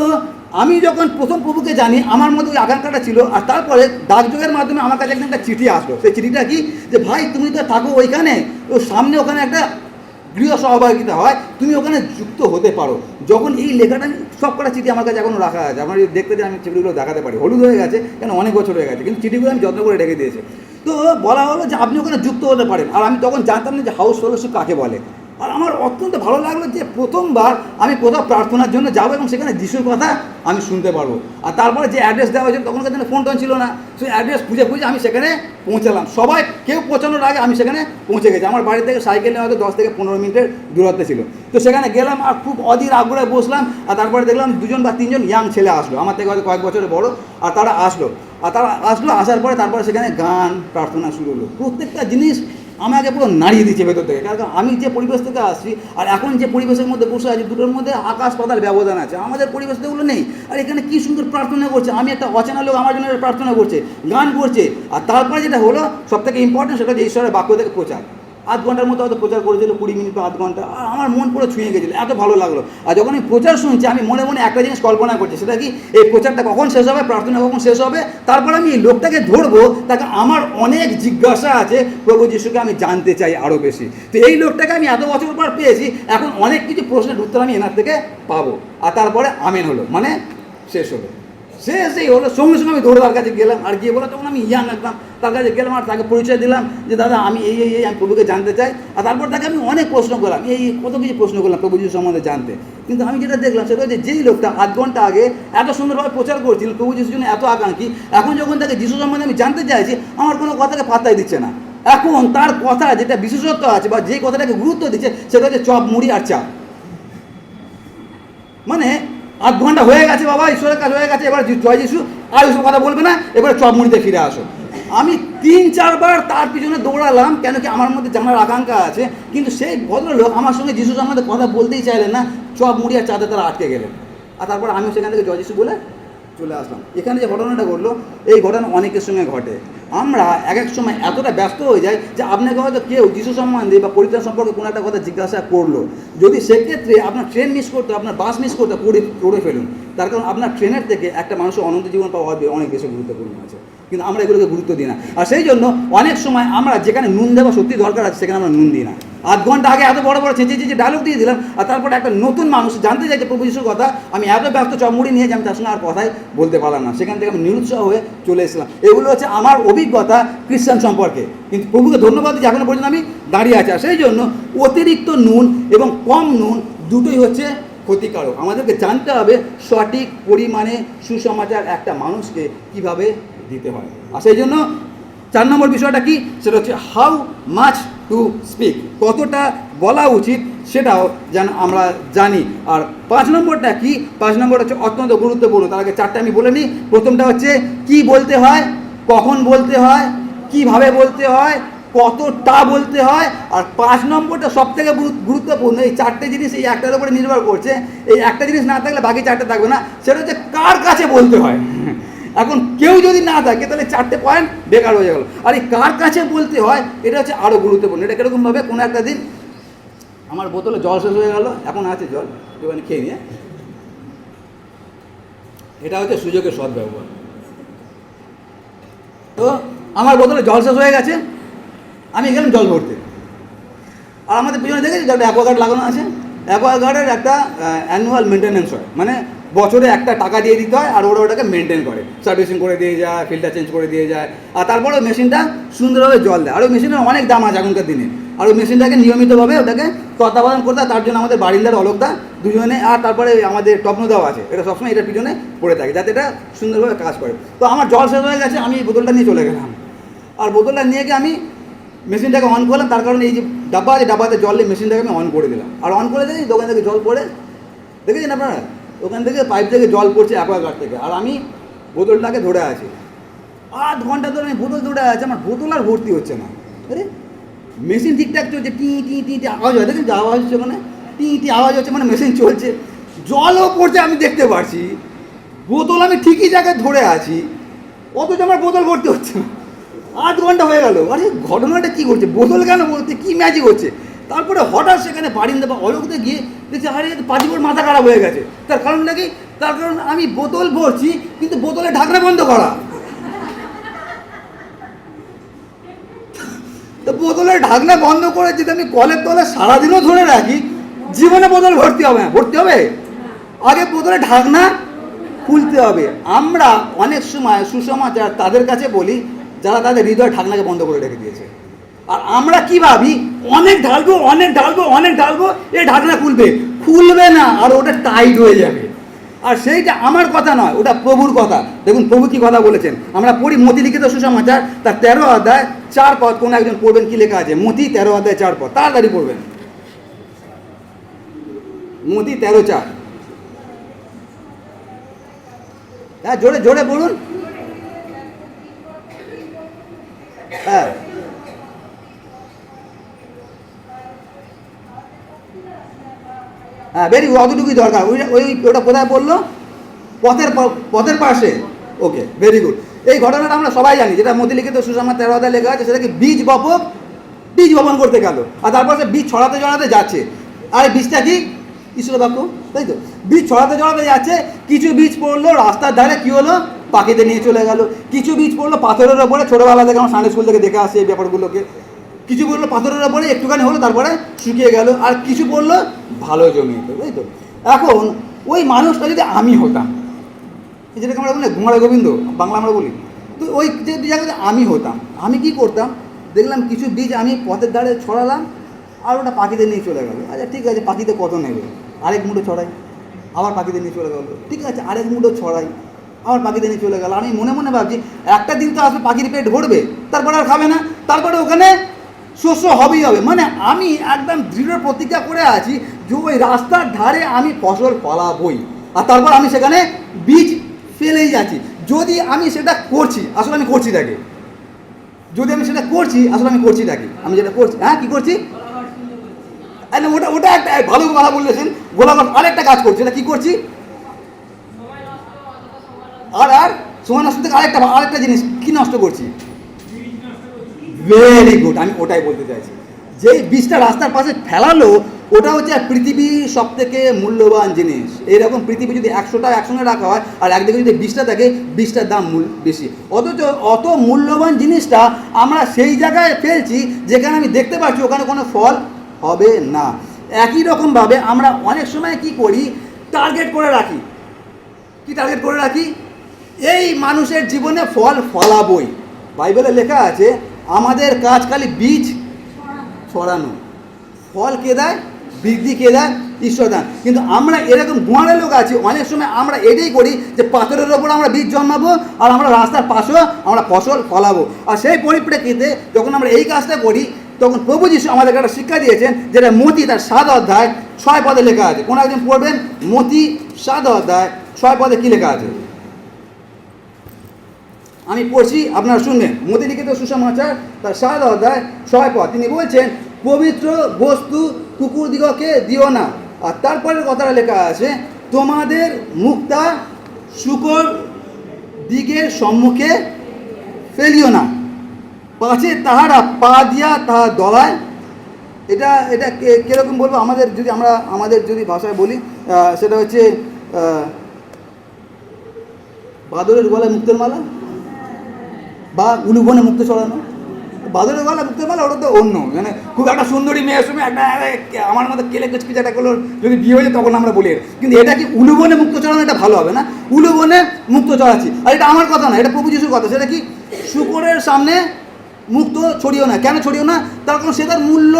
আমি যখন প্রথম প্রভুকে জানি, আমার মধ্যে ওই আকাঙ্ক্ষাটা ছিল। আর তারপরে ডাকযোগের মাধ্যমে আমার কাছে একটা চিঠি আসলো। সেই চিঠিটা কি, যে ভাই তুমি তো থাকো ওইখানে, ও সামনে ওখানে একটা গৃহ সহভাগিতা হয়, তুমি ওখানে যুক্ত হতে পারো। যখন এই লেখাটা, সব কটা চিঠি আমার কাছে এখনও রাখা আছে, আপনারা দেখতে যে আমি চিঠিগুলো দেখাতে পারি, হলুদ হয়ে গেছে কেন, অনেক বছর হয়ে গেছে, কিন্তু চিঠিগুলো আমি যত্ন করে রেখে দিয়েছি। তো বলা হলো যে আপনি ওখানে যুক্ত হতে পারেন। আর আমি তখন জানতাম না যে হাউস ফেলোশিপ কাকে বলে। আর আমার অত্যন্ত ভালো লাগলো যে প্রথমবার আমি কোথাও প্রার্থনার জন্য যাবো এবং সেখানে যিশুর কথা আমি শুনতে পারবো। আর তারপরে যে অ্যাড্রেস দেওয়া হয়েছিল, তখনকার দিনে ফোন ছিল না, সেই অ্যাড্রেস খুঁজে আমি সেখানে পৌঁছালাম। সবাই কেউ পৌঁছানোর আগে আমি সেখানে পৌঁছে গেছি। আমার বাড়ি থেকে সাইকেলে হয়তো 10 থেকে 15 মিনিটের দূরত্বে ছিল। তো সেখানে গেলাম আর খুব অধীর আগ্রহে বসলাম। আর তারপরে দেখলাম 2 বা 3 ইয়াং ছেলে আসলো, আমার থেকে হয়তো কয়েক বছরের বড়। আর তারা আসলো, আসার পরে তারপরে সেখানে গান প্রার্থনা শুরু হলো। প্রত্যেকটা জিনিস আমাকে পুরো নাড়িয়ে দিচ্ছে ভেতর থেকে। কারণ আমি যে পরিবেশ থেকে আসছি আর এখন যে পরিবেশের মধ্যে বসে আছি, দুটোর মধ্যে আকাশ পাতাল ব্যবধান আছে। আমাদের পরিবেশ তো ওগুলো নেই। আর এখানে কী সুন্দর প্রার্থনা করছে, আমি একটা অচেনা লোক, আমার জন্য প্রার্থনা করছে, গান করছে। আর তারপরে যেটা হলো সবথেকে ইম্পর্টেন্ট, সেটা হচ্ছে ঈশ্বরের বাক্য থেকে প্রচার। 8 ঘন্টার মতো হয়তো প্রচার করেছিল, 20 মিনিট বা 8 ঘন্টা। আর আমার মন পুরো ছুঁয়ে গেছিলো, এত ভালো লাগলো। আর যখন আমি প্রচার শুনছি, আমি মনে মনে একটা জিনিস কল্পনা করছি, সেটা কি, এই প্রচারটা কখন শেষ হবে, প্রার্থনা কখন শেষ হবে, তারপর আমি এই লোকটাকে ধরবো, তাকে আমার অনেক জিজ্ঞাসা আছে, প্রভু যিশুকে আমি জানতে চাই আরও বেশি। তো এই লোকটাকে আমি এত বছর পর পেয়েছি, এখন অনেক কিছু প্রশ্নের উত্তর আমি এনার থেকে পাবো। আর তারপরে আমেন হলো, মানে শেষ হলো। শেষই হলো, সঙ্গে সঙ্গে আমি দৌড়ে তার কাছে গেলাম। আর গিয়ে বলো, তখন আমি ইয়াং একদম, তার কাছে গেলাম আর তাকে পরিচয় দিলাম যে দাদা আমি এই আমি প্রভুকে জানতে চাই। আর তারপর তাকে আমি অনেক প্রশ্ন করলাম, কত কিছু প্রশ্ন করলাম প্রভু যিশু সম্বন্ধে জানতে। কিন্তু আমি যেটা দেখলাম সেটা হচ্ছে, যেই লোকটা 8 ঘন্টা আগে এত সুন্দরভাবে প্রচার করছিল, প্রভু যিশুর জন্য এত আকাঙ্ক্ষী, এখন যখন তাকে যিশু সম্বন্ধে আমি জানতে চাইছি, আমার কোনো কথাকে পাত্তাই দিচ্ছে না। এখন তার কথা যেটা বিশেষত্ব আছে বা যে কথাটাকে গুরুত্ব দিচ্ছে, সেটা হচ্ছে চপ, মুড়ি আর চা। মানে 8 ঘন্টা হয়ে গেছে বাবা, ঈশ্বরের কাজ হয়ে গেছে, এবার জয় যিশু, আর ওইসব কথা বলবে না, এবারে চপ মুড়িতে ফিরে আসো। আমি 3-4 বার তার পিছনে দৌড়ালাম, কেন কি আমার মধ্যে জানার আকাঙ্ক্ষা আছে। কিন্তু সেই ভদ্রলোক আমার সঙ্গে যিশু সম্বন্ধে কথা বলতেই চাইলেন না, চপ মুড়ি আর চাঁদে তারা আটকে গেলেন। আর তারপর আমিও সেখান থেকে জয় যিশু বলে চলে আসলাম। এখানে যে ঘটনাটা ঘটলো, এই ঘটনা অনেকের সঙ্গে ঘটে। আমরা এক সময় এতটা ব্যস্ত হয়ে যাই যে আপনাকে হয়তো কেউ যিশু সম্বন্ধে বা পরিত্রাণ সম্পর্কে কোনো একটা কথা জিজ্ঞাসা করলো, যদি সেক্ষেত্রে আপনার ট্রেন মিস করতে, আপনার বাস মিস করতে করে ফেলুন। তার কারণ আপনার ট্রেনের থেকে একটা মানুষের অনন্ত জীবন পাওয়া অনেক বেশি গুরুত্বপূর্ণ আছে, কিন্তু আমরা এগুলোকে গুরুত্ব দিই না। আর সেই জন্য অনেক সময় আমরা যেখানে নুন দেওয়া সত্যি দরকার আছে, সেখানে আমরা নুন দিই না। 8 ঘন্টা আগে এত বড় বড় চেঁচে ডায়লগ দিয়ে দিলাম, আর তারপরে একটা নতুন মানুষ জানতে চাইছে প্রভু যিশুর কথা, আমি এত ব্যস্ত চমড়ি নিয়ে যে আমি তার সঙ্গে আর কথাই বলতে পারলাম না। সেখান থেকে আমি নিরুৎসাহ হয়ে চলে এসেছিলাম। এগুলো হচ্ছে আমার অভিজ্ঞতা খ্রিস্টান সম্পর্কে। কিন্তু প্রভুকে ধন্যবাদ দিচ্ছি, এখনো পর্যন্ত আমি দাঁড়িয়ে আছি। আর সেই জন্য অতিরিক্ত নুন এবং কম নুন দুটোই হচ্ছে ক্ষতিকারক। আমাদেরকে জানতে হবে সঠিক পরিমাণে সুসমাচার একটা মানুষকে কিভাবে দিতে হয়। আর সেই জন্য 4 নম্বর বিষয়টা কি, সেটা হচ্ছে হাউ মাচ টু স্পিক, কতটা বলা উচিত সেটাও যেন আমরা জানি। আর 5 নম্বরটা কি, 5 নম্বরটা হচ্ছে অত্যন্ত গুরুত্বপূর্ণ। তার আগে 4টা আমি বলে নিই। প্রথমটা হচ্ছে কি বলতে হয়, কখন বলতে হয়, কিভাবে বলতে হয়, কতটা বলতে হয়। আর 5 নম্বরটা সব থেকে গুরুত্বপূর্ণ। এই 4টে জিনিস এই একটার উপরে নির্ভর করছে। এই একটা জিনিস না থাকলে বাকি 4টে থাকবে না। সেটা হচ্ছে কার কাছে বলতে হয়। এখন কেউ যদি না থাকে তাহলে 4টে পয়েন্ট বেকার হয়ে গেল। আর এই কার কাছে বলতে হয়, এটা হচ্ছে আরও গুরুত্বপূর্ণ। এটা কীরকমভাবে, কোনো একটা দিন আমার বোতলে জল শেষ হয়ে গেল, এখন আছে জল, একটুখানি খেয়ে নিয়ে। এটা হচ্ছে সুযোগের সদ্ব্যবহার। তো আমার বোতলে জল শেষ হয়ে গেছে, আমি গেলাম জল ভরতে। আর আমাদের পিছনে দেখেছি একটা অ্যাকোয়াগার্ড লাগানো আছে। অ্যাকোয়াগার্ডের একটা অ্যানুয়াল মেনটেন্যান্স হয়, মানে বছরে একটা টাকা দিয়ে দিতে হয়, আর ওরা ওটাকে মেনটেন করে, সার্ভিসিং করে দিয়ে যায়, ফিল্টার চেঞ্জ করে দিয়ে যায়। আর তারপরে মেশিনটা সুন্দরভাবে জল দেয়। আর ওই মেশিনের অনেক দাম আছে এখনকার দিনে। আর ওই মেশিনটাকে নিয়মিতভাবে ওটাকে তত্ত্বাবধান করতে হয়। তার জন্য আমাদের বারিন্দার অলোকদা দুজনে, আর তারপরে আমাদের টপনদাও আছে, এটা সবসময় এটার পিছনে পড়ে থাকে যাতে এটা সুন্দরভাবে কাজ করে। তো আমার জল শেষ হয়ে গেছে, আমি বোতলটা নিয়ে চলে গেলাম, আর বোতলটা নিয়ে গিয়ে আমি মেশিনটাকে অন করলাম। তার কারণে এই যে ডাব্বা আছে, ডাব্বাতে জল নিয়ে মেশিনটাকে আমি অন করে দিলাম, আর অন করে দিই দোকান থেকে জল পড়ে, দেখেছেন আপনারা ওখান থেকে পাইপ থেকে জল পড়ছে অ্যাকোয়াগার্ড থেকে, আর আমি বোতলটাকে ধরে আছি। 8 ঘন্টা ধরে আমি বোতল ধরে আছি, আমার বোতল আর ভর্তি হচ্ছে না। আরে মেশিন ঠিকঠাক চলছে, টি টি টি টি আওয়াজ হয়, দেখেন যে আওয়াজ হচ্ছে, মানে টি টি আওয়াজ হচ্ছে, মানে মেশিন চলছে, জলও পড়ছে, আমি দেখতে পাচ্ছি, বোতল আমি ঠিকই জায়গায় ধরে আছি, অথচ আমার বোতল ভর্তি হচ্ছে না। 8 ঘন্টা হয়ে গেল, আরে ঘটনাটা কী করছে, বোতল কেন বলতে কী ম্যাজিক হচ্ছে। তারপরে হঠাৎ সেখানে বারিন্দা বা অলোকতে গিয়ে দেখছি আরে পাঁচিপুর মাথা খারাপ হয়ে গেছে। তার কারণটা কি? তার কারণ আমি বোতল ভরছি কিন্তু বোতলে ঢাকনা বন্ধ করা। তো বোতলের ঢাকনা বন্ধ করে যদি আমি কলের তলে সারাদিনও ধরে রাখি, জীবনে বোতল ভর্তি হবে না। ভর্তি হবে, আগে বোতলের ঢাকনা খুলতে হবে। আমরা অনেক সময় সুসমাচার তাদের কাছে বলি যারা তাদের হৃদয় ঢাকনাকে বন্ধ করে রেখে দিয়েছে, আর আমরা কি ভাবি অনেক ঢালবো অনেক ঢালবো অনেক ঢালবো, এই ঢাকনা খুলবে, খুলবে না, আর ওটা টাইট হয়ে যাবে। আর সেইটা আমার কথা নয়, ওটা প্রভুর কথা। দেখুন প্রভু কি কথা বলেছেন, আমরা পড়ি মতি লিখিত সুসমাচার তার 13 অধ্যায় 4 পদ। কোন একজন পড়বেন, কি লেখা আছে? মতি 13 অধ্যায় 4 পদ, তাড়াতাড়ি পড়বেন। মতি 13:4। হ্যাঁ, জোরে জোরে বলুন। হ্যাঁ, হ্যাঁ, ভেরি গুড, অতটুকুই দরকার। ওটা কোথায় বললো? পথের পাশে। ওকে, ভেরি গুড। এই ঘটনাটা আমরা সবাই জানি, যেটা মতিলিখিত সুসমাচার 13 অধ্যায় লেখা আছে, সেটাকে বীজ বপন করতে গেল, আর তারপর সে বীজ ছড়াতে যাচ্ছে। আর এই বীজটা কি? ঈশ্বরের বাক্য, তাই তো? বীজ ছড়াতে যাচ্ছে, কিছু বীজ পড়লো রাস্তার ধারে, কি হলো? পাখিতে নিয়ে চলে গেল। কিছু বীজ পড়লো পাথরের ওপরে, ছোটোবেলা থেকে আমার সানডে স্কুল থেকে দেখে আসছে এই ব্যাপারগুলোকে। কিছু পড়লো পাথরের ওপরে, একটুখানি হলো, তারপরে শুকিয়ে গেল। আর কিছু পড়লো ভালো জমিতে, তাই তো? এখন ওই মানুষটা যদি আমি হতাম, যেটাকে আমরা বলি ঘুমারে গোবিন্দ, বাংলা আমরা বলি, তো ওই যে জায়গাতে আমি হতাম, আমি কি করতাম? দেখলাম কিছু বীজ আমি পথের ধারে ছড়ালাম, আর ওটা পাখিতে নিয়ে চলে গেল। আচ্ছা ঠিক আছে, পাখিতে কত নেবে, আরেক মুঠো ছড়াই, আবার পাখিতে নিয়ে চলে গেল। ঠিক আছে, আরেক মুঠো ছড়াই, আবার পাখিতে নিয়ে চলে গেল। আমি মনে মনে ভাবছি একটা দিন তো আসবে পাখির পেট ভরবে, তারপরে আর খাবে না, তারপরে ওখানে শস্য হবেই হবে। মানে আমি একদম দৃঢ় প্রতিজ্ঞা করে আছি যে ওই রাস্তার ধারে আমি ফসল ফলাবই, আর তারপর আমি সেখানে বীজ ফেলেই যাচ্ছি। যদি আমি সেটা করছি, আসলে আমি করছি থাকি। যদি আমি সেটা করছি, আসলে আমি করছি থাকি। আমি যেটা করছি, হ্যাঁ কী করছি? ওটা একটা ভালো কথা বললেছেন, গোলাঘাট আরেকটা কাজ করছি। এটা কী করছি? আর সময় নষ্ট থেকে আরেকটা জিনিস কি নষ্ট করছি? ভেরি গুড, আমি ওটাই বলতে চাইছি। যেই বীজটা রাস্তার পাশে ফেলালো, ওটা হচ্ছে পৃথিবীর সব থেকে মূল্যবান জিনিস। এইরকম পৃথিবী যদি 100টা একসঙ্গে রাখা হয়, আর একদিকে যদি 20টা থাকে, 20টার দাম বেশি। অথচ অত মূল্যবান জিনিসটা আমরা সেই জায়গায় ফেলছি যেখানে আমি দেখতে পাচ্ছি ওখানে কোনো ফল হবে না। একই রকমভাবে আমরা অনেক সময় কি করি? টার্গেট করে রাখি। কি টার্গেট করে রাখি? এই মানুষের জীবনে ফল ফলাবই। বাইবেলে লেখা আছে আমাদের কাজ খালি বীজ ছড়ানো, ফল কে দেয়? বৃদ্ধি কে দেয়? ঈশ্বর দেন। কিন্তু আমরা এরকম গোয়ারে লোক আছি, অনেক সময় আমরা এটাই করি যে পাথরের ওপর আমরা বীজ জন্মাবো, আর আমরা রাস্তার পাশেও আমরা ফসল ফলাবো। আর সেই পরিপ্রেক্ষিতে যখন আমরা এই কাজটা করি, তখন প্রভু যিশু আমাদের একটা শিক্ষা দিয়েছেন, যেটা মতি তার 7 অধ্যায় 6 পদে লেখা আছে। কোন একজন পড়বেন মতি 7 অধ্যায় 6 পদে কি লেখা আছে? আমি পড়ছি, আপনারা শুনবেন। মতি লিখিত সুসমাচার তার 7 অধ্যায় 6 পদ। তিনি বলছেন, পবিত্র বস্তু কুকুরদিগকে দিও না। আর তারপরের কথাটা লেখা আছে, তোমাদের মুক্তা শূকর দিগের সম্মুখে ফেলিও না, পাছে তাহারা পা দিয়া তাহার দলায়। এটা এটা কীরকম বলবো? আমাদের যদি ভাষায় বলি, সেটা হচ্ছে বাদরের গলায় মুক্তের মালা, বা উলুবনে মুক্ত ছড়ানো। বাদরের গলা মুক্তের মালা ওটা তো অন্য, মানে খুব একটা সুন্দরী মেয়ের সময় একটা আমার মতো কেলে কুচকিচ একটা করলো যদি বিয়ে হয়ে যায়, তখন আমরা বলি। কিন্তু এটা কি উলুবনে মুক্ত ছড়ানো? এটা ভালো হবে না। উলুবনে মুক্ত ছড়াচ্ছি, আর এটা আমার কথা না, এটা প্রভু যিশুর কথা। সেটা কি? শূকরের সামনে মুক্ত ছড়িও না। কেন ছড়িও না? তার কারণ সে তার মূল্য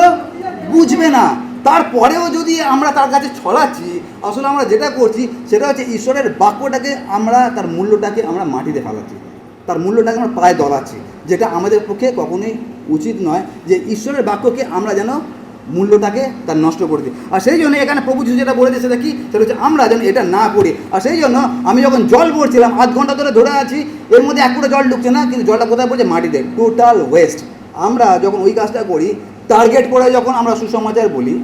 বুঝবে না। তারপরেও যদি আমরা তার কাছে ছড়াচ্ছি, আসলে আমরা যেটা করছি সেটা হচ্ছে ঈশ্বরের বাক্যটাকে আমরা, তার মূল্যটাকে আমরা মাটিতে ফেলাচ্ছি, তার মূল্যটাকে আমরা পায়ে দলাচ্ছি, যেটা আমাদের পক্ষে কখনোই উচিত নয়। যে ঈশ্বরের বাক্যকে আমরা যেন মূল্যটাকে তার নষ্ট করে দিই। আর সেই জন্য এখানে প্রভু যিশু যেটা বলেছে সেটা কি, সেটা হচ্ছে আমরা যেন এটা না করি। আর সেই জন্য আমি যখন জল পড়ছিলাম, আধ ঘন্টা ধরে ধরে আছি, এর মধ্যে এক ফুটা জল ঢুকছে না, কিন্তু জলটা কোথায় পড়ছে? মাটিতে। Total West. আমরা যখন ওই কাজটা করি, টার্গেট করে যখন আমরা সুসমাচার বলি,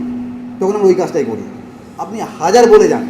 তখন আমরা ওই কাজটাই করি। আপনি হাজার বলে যান,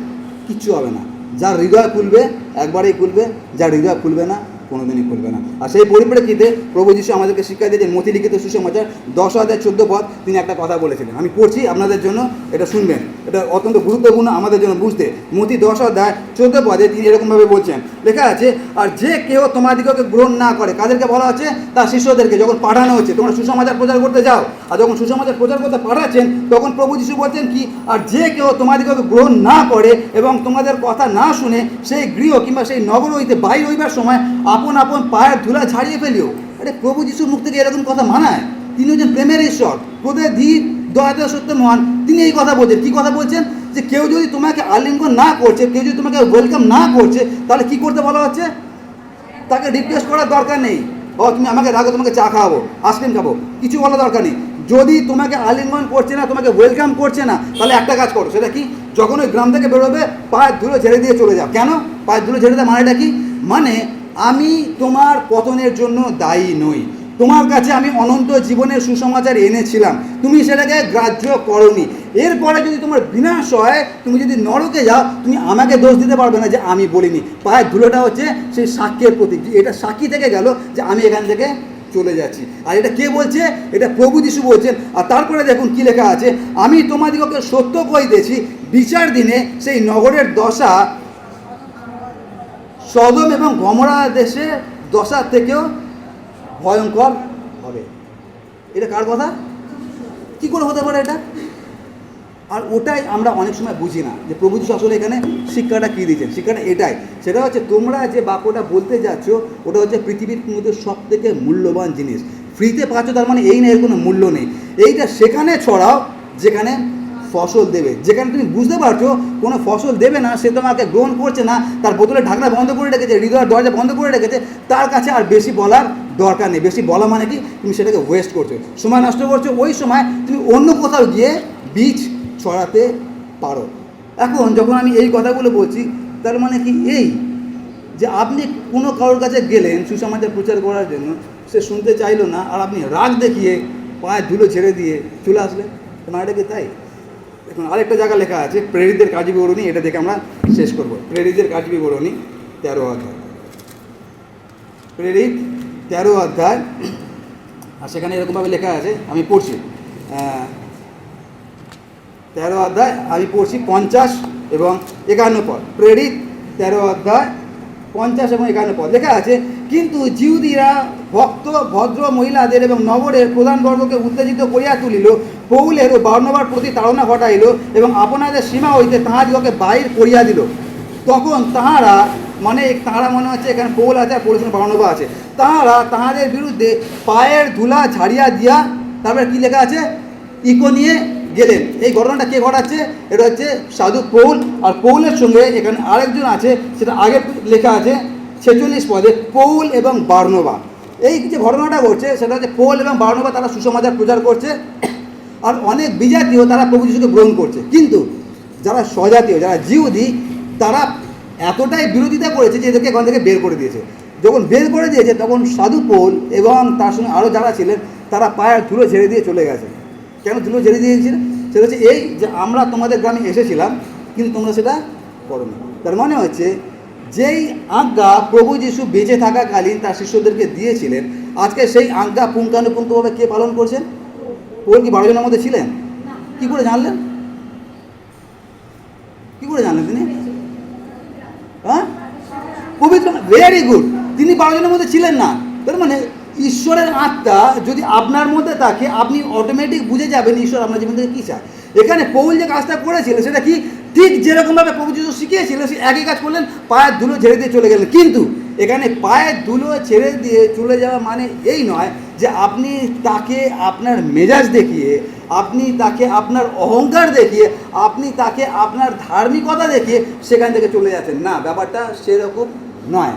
কিচ্ছু হবে না। যার হৃদয় খুলবে একবারেই খুলবে, যার হৃদয় খুলবে না কোনোদিনই খুলবে না। আর সেই পরিপ্রেক্ষিতে প্রভু যীশু আমাদেরকে শিক্ষা দিয়েছেন। মথি লিখিত সুসমাচার 10:14 পদ তিনি একটা কথা বলেছিলেন। আমি পড়ছি আপনাদের জন্য, এটা শুনবেন, এটা অত্যন্ত গুরুত্বপূর্ণ আমাদের জন্য বুঝতে। মথি 10:14 পদে তিনি এরকমভাবে বলছেন, লেখা আছে, আর যে কেউ তোমাদিগকে গ্রহণ না করে, কাদেরকে বলা হচ্ছে? তার শিষ্যদেরকে। যখন পাঠানো হচ্ছে, তোমরা সুসমাচার প্রচার করতে যাও, আর যখন সুসমাচার প্রচার করতে পাঠাচ্ছেন, তখন প্রভু যীশু বলছেন কি, আর যে কেউ তোমাদিগকে গ্রহণ না করে এবং তোমাদের কথা না শুনে সেই গৃহ কিংবা সেই নগর হইতে বাইর হইবার সময় আপন আপন পায়ের ধুলা ঝাড়িয়ে ফেলিও। আরে প্রভু যীশুর মুখ থেকে এরকম কথা মানায়? তিনি হচ্ছেন প্রেমের ঈশ্বর, ক্রোধের ধীর, দয়াতে সত্য মহান। তিনি এই কথা বলছেন। কি কথা বলছেন? যে কেউ যদি তোমাকে আলিঙ্গন না করছে, কেউ যদি তোমাকে ওয়েলকাম না করছে, তাহলে কি করতে বলা হচ্ছে? তাকে রিকোয়েস্ট করার দরকার নেই। ও তুমি আমাকে রাখো, তোমাকে চা খাওয়াবো, আইসক্রিম খাবো, কিছু বলার দরকার নেই। যদি তোমাকে আলিঙ্গন করছে না, তোমাকে ওয়েলকাম করছে না, তাহলে একটা কাজ করো। সেটা কি? যখন ওই গ্রাম থেকে বেরোবে, পায়ের ধুলো ঝেড়ে দিয়ে চলে যাও। কেন পায়ের ধুলো ঝেড়ে দেওয়া মানেটা কি? মানে আমি তোমার পতনের জন্য দায়ী নই। তোমার কাছে আমি অনন্ত জীবনের সুসমাচার এনেছিলাম, তুমি সেটাকে গ্রাহ্য করোনি। এরপরে যদি তোমার বিনাশ হয়, তুমি যদি নরকে যাও, তুমি আমাকে দোষ দিতে পারবে না যে আমি বলিনি। পায়ের ধুলোটা হচ্ছে সেই সাক্ষ্যের প্রতীক। এটা সাক্ষী থেকে গেল যে আমি এখান থেকে চলে যাচ্ছি। আর এটা কে বলছে? এটা প্রভু যীশু বলছেন। আর তারপরে দেখুন কি লেখা আছে, আমি তোমাদিগকে সত্য কইতেছি, বিচার দিনে সেই নগরের দশা সদম এবং গমরা দেশে দশার থেকেও ভয়ঙ্কর হবে। এটা কার কথা? কি করে হতে পারে এটা? আর ওটাই আমরা অনেক সময় বুঝি না, যে প্রভু যীশু আসলে এখানে শিক্ষাটা কী দিয়েছেন। শিক্ষাটা এটাই, সেটা হচ্ছে তোমরা যে বাক্যটা বলতে যাচ্ছ, ওটা হচ্ছে পৃথিবীর মধ্যে সব থেকে মূল্যবান জিনিস। ফ্রিতে পাচ্ছ তার মানে এই না এর কোনো মূল্য নেই। এইটা সেখানে ছড়াও যেখানে ফসল দেবে। যেখানে তুমি বুঝতে পারছো কোনো ফসল দেবে না, সে তোমাকে গ্রহণ করছে না, তার বোতলে ঢাকনা বন্ধ করে রেখেছে, হৃদয়ের দরজা বন্ধ করে রেখেছে, তার কাছে আর বেশি বলার দরকার নেই। বেশি বলা মানে কি? তুমি সেটাকে ওয়েস্ট করছো, সময় নষ্ট করছো। ওই সময় তুমি অন্য কোথাও গিয়ে বীজ ছড়াতে পারো। এখন যখন আমি এই কথাগুলো বলছি, তার মানে কি এই যে আপনি কোনো কারোর কাছে গেলেন সুসমাচার প্রচার করার জন্য, সে শুনতে চাইলো না, আর আপনি রাগ দেখিয়ে পায়ের ধুলো ছেড়ে দিয়ে চলে আসলেন, মানে এটা কি তাই? এখন আরেকটা জায়গা লেখা আছে, প্রেরিতদের কাজ বিবরণী, এটা দেখে আমরা শেষ করব। প্রেরিতদের কাজ বিবরণী 13 অধ্যায়, প্রেরিত 13 অধ্যায়। আর সেখানে এরকমভাবে লেখা আছে, আমি পড়ছি 13 অধ্যায়, আমি পড়ছি 50 এবং 51 পদ। প্রেরিত 13 অধ্যায় 50 এবং 51 পদ লেখা আছে, কিন্তু জিহুদীরা ভক্ত ভদ্র মহিলাদের এবং নগরের প্রধানবর্গকে উত্তেজিত করিয়া তুলিল, পৌলের ও বার্নবার প্রতি তাড়না ঘটাইল এবং আপনাদের সীমা হইতে তাহাদিগকে বাহির করিয়া দিল। তখন তাহারা, মানে তাহারা মনে হচ্ছে এখানে পৌল আছে আর পৌলের সঙ্গে বার্নবা আছে, তাহারা তাহাদের বিরুদ্ধে পায়ের ধুলা ঝাড়িয়া দিয়া, তারপরে কি লেখা আছে, ইকোনিয়ে গেলেন। এই ঘটনাটা কে ঘটাচ্ছে? এটা হচ্ছে সাধু পৌল। আর পৌলের সঙ্গে এখানে আরেকজন আছে, সেটা আগে লেখা আছে 46 পদে, পৌল এবং বার্নবা। এই যে ঘটনাটা ঘটছে সেটা হচ্ছে পৌল এবং বার্নবা তারা সুসমাচার প্রচার করছে, আর অনেক বিজাতীয় তারা প্রভু যীশুকে গ্রহণ করছে। কিন্তু যারা স্বজাতীয়, যারা জিহুদি, তারা এতটাই বিরোধিতা করেছে যে এদেরকে এখান থেকে বের করে দিয়েছে। যখন বের করে দিয়েছে, তখন সাধু পৌল এবং তার সঙ্গে আরও যারা ছিলেন, তারা পায়ের ধুলো ঝেড়ে দিয়ে চলে গেছে। কেন ধুলো ঝেড়ে দিয়েছিল? সেটা হচ্ছে এই যে আমরা তোমাদের গ্রামে এসেছিলাম, কিন্তু তোমরা সেটা করোনি। তার মানে হচ্ছে যেই আজ্ঞা প্রভু যীশু বেঁচে থাকাকালীন তার শিষ্যদেরকে দিয়েছিলেন, আজকে সেই আজ্ঞা পুঙ্খানুপুঙ্খভাবে কে পালন করছেন? পৌল কি 12 জনের মধ্যে ছিলেন? কি করে জানলেন? কি করে জানলেন তিনি? হ্যাঁ, পবিত্র, ভেরি গুড। তিনি 12 জনের মধ্যে ছিলেন না। তার মানে ঈশ্বরের আত্মা যদি আপনার মধ্যে থাকে, আপনি অটোমেটিক বুঝে যাবেন ঈশ্বর আপনার জীবন থেকে কী চায়। এখানে পৌল যে কাজটা করেছিলেন, সেটা কি? ঠিক যেরকমভাবে প্রভু যীশু শিখিয়েছিলেন, সে একই কাজ করলেন, পায়ের ধুলো ঝেড়ে দিয়ে চলে গেলেন। কিন্তু এখানে পায়ের ধুলো ছেড়ে দিয়ে চলে যাওয়া মানে এই নয় যে যে আপনি তাকে আপনার মেজাজ দেখিয়ে, আপনি তাকে আপনার অহংকার দেখিয়ে, আপনি তাকে আপনার ধার্মিকতা দেখিয়ে সেখান থেকে চলে যাচ্ছেন। না, ব্যাপারটা সেরকম নয়।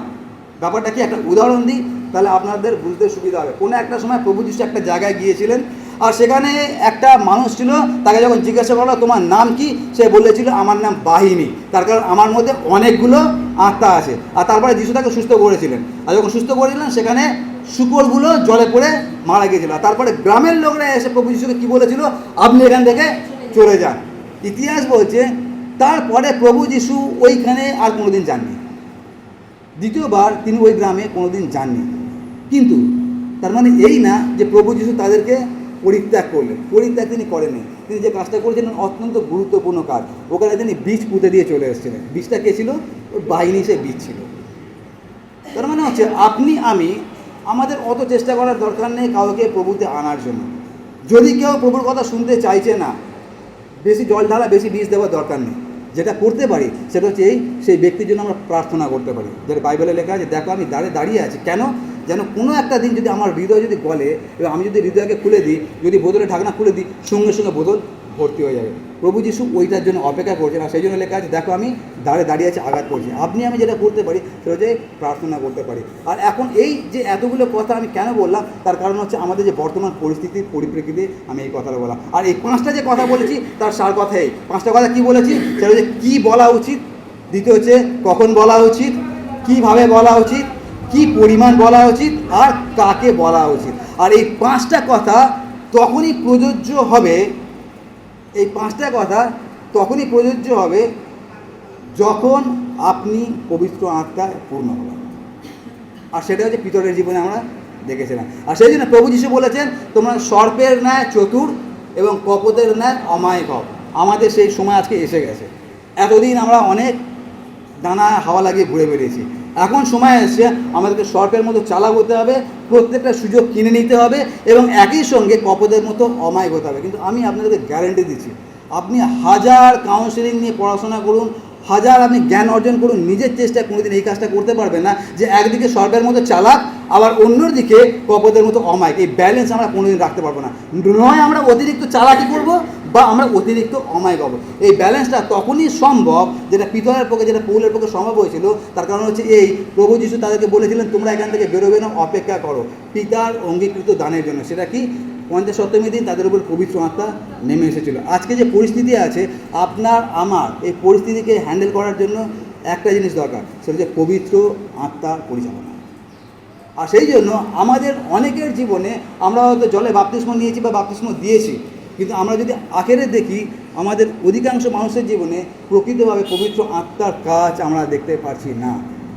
ব্যাপারটা কি, একটা উদাহরণ দিই তাহলে আপনাদের বুঝতে সুবিধা হবে। কোনো একটা সময় প্রভু যিশু একটা জায়গায় গিয়েছিলেন, আর সেখানে একটা মানুষ ছিল, তাকে যখন জিজ্ঞাসা করলো তোমার নাম কি, সে বলেছিল আমার নাম বাহিনী, তার কারণ আমার মধ্যে অনেকগুলো আত্মা আছে। আর তারপরে যিশু তাকে সুস্থ করেছিলেন, আর যখন সুস্থ করেছিলেন সেখানে শুকরগুলো জলে পড়ে মারা গিয়েছিল। আর তারপরে গ্রামের লোকরা এসে প্রভু যিশুকে কী বলেছিল, আপনি এখান থেকে চলে যান। ইতিহাস বলছে তারপরে প্রভু যিশু ওইখানে আর কোনোদিন যাননি। দ্বিতীয়বার তিনি ওই গ্রামে কোনোদিন যাননি। কিন্তু তার মানে এই না যে প্রভু যিশু তাদেরকে পরিত্যাগ করলেন। পরিত্যাগ তিনি করেননি। তিনি যে কাজটা করেছিলেন অত্যন্ত গুরুত্বপূর্ণ কাজ। ওখানে তিনি বীজ পুঁতে দিয়ে চলে এসেছিলেন। বীজটা কে ছিল? ওর বাহিনী, সে বীজ ছিল। তার মানে হচ্ছে আপনি আমি আমাদের অত চেষ্টা করার দরকার নেই কাউকে প্রভুতে আনার জন্য। যদি কেউ প্রভুর কথা শুনতে চাইছে না, বেশি জল ঢালা, বেশি বীজ দেওয়ার দরকার নেই। যেটা করতে পারি সেটা হচ্ছে সেই ব্যক্তির জন্য আমরা প্রার্থনা করতে পারি। যেটা বাইবেলে লেখা আছে, দেখো আমি দাঁড়িয়ে আছি। কেন? যেন কোনো একটা দিন যদি আমার হৃদয় যদি গলে এবং আমি যদি হৃদয়কে খুলে দিই, যদি বোতলের ঢাকনা খুলে দিই, সঙ্গে সঙ্গে বোতল ভর্তি হয়ে যাবে। প্রভু যিশু ওইটার জন্য অপেক্ষা করছেন। আর সেই জন্য লেখা আছে, দেখো আমি দাঁড়িয়ে আছি, আঘাত করছি। আপনি আমি যেটা করতে পারি সেটা হচ্ছে প্রার্থনা করতে পারি। আর এখন এই যে এতগুলো কথা আমি কেন বললাম, তার কারণ হচ্ছে আমাদের যে বর্তমান পরিস্থিতির পরিপ্রেক্ষিতে আমি এই কথাটা বললাম। আর এই 5টা যে কথা বলেছি তার সার কথা এই 5টা কথা কী বলেছি, সেটা হচ্ছে কী বলা উচিত, দ্বিতীয় হচ্ছে কখন বলা উচিত, কীভাবে বলা উচিত, কি পরিমাণ বলা উচিত, আর কাকে বলা উচিত। আর এই 5টা কথা তখনই প্রযোজ্য হবে, এই 5টা কথা তখনই প্রযোজ্য হবে যখন আপনি পবিত্র আত্মায় পূর্ণ হবেন। আর সেটা হচ্ছে পিতরের জীবনে আমরা দেখেছিলাম। আর সেই জন্য প্রভু যিশু বলেছেন, তোমরা সর্পের ন্যায় চতুর এবং কপটের ন্যায় অমায়িক হও। আমাদের সেই সময় আজকে এসে গেছে। এতদিন আমরা অনেক ডানা হাওয়া লাগিয়ে ঘুরে বেরিয়েছি। এখন সময় এসছে আমাদেরকে সর্পের মতো চালাক হতে হবে, প্রত্যেকটা সুযোগ কিনে নিতে হবে এবং একই সঙ্গে কপটের মতো অমায়িক হতে হবে। কিন্তু আমি আপনাদেরকে গ্যারান্টি দিচ্ছি, আপনি হাজার কাউন্সেলিং নিয়ে পড়াশোনা করুন, হাজার আপনি জ্ঞান অর্জন করুন, নিজের চেষ্টায় কোনোদিন এই কাজটা করতে পারবেন না যে একদিকে সর্পের মতো চালাক আবার অন্যদিকে কপটের মতো অমায়িক। এই ব্যালেন্স আমরা কোনোদিন রাখতে পারবো না। নয় আমরা অতিরিক্ত চালাকি করব বা আমরা অতিরিক্ত অমায়িক হবো। এই ব্যালেন্সটা তখনই সম্ভব যেটা পিতরের পক্ষে, যেটা পৌলের পক্ষে সম্ভব হয়েছিল। তার কারণ হচ্ছে এই, প্রভু যিশু তাদেরকে বলেছিলেন তোমরা এখান থেকে বেরোবে না, অপেক্ষা করো পিতার অঙ্গীকৃত দানের জন্য। সেটা কি? 50 দিন তাদের উপর পবিত্র আত্মা নেমে এসেছিল। আজকে যে পরিস্থিতি আছে, আপনার আমার এই পরিস্থিতিকে হ্যান্ডেল করার জন্য একটা জিনিস দরকার, সেটা হচ্ছে পবিত্র আত্মার পরিচালনা। আর সেই জন্য আমাদের অনেকের জীবনে আমরা হয়তো জলে বাপ্তিস্ম নিয়েছি বা বাপ্তিস্ম দিয়েছি, কিন্তু আমরা যদি আখেরে দেখি আমাদের অধিকাংশ মানুষের জীবনে প্রকৃতভাবে পবিত্র আত্মার কাজ আমরা দেখতে পারছি না।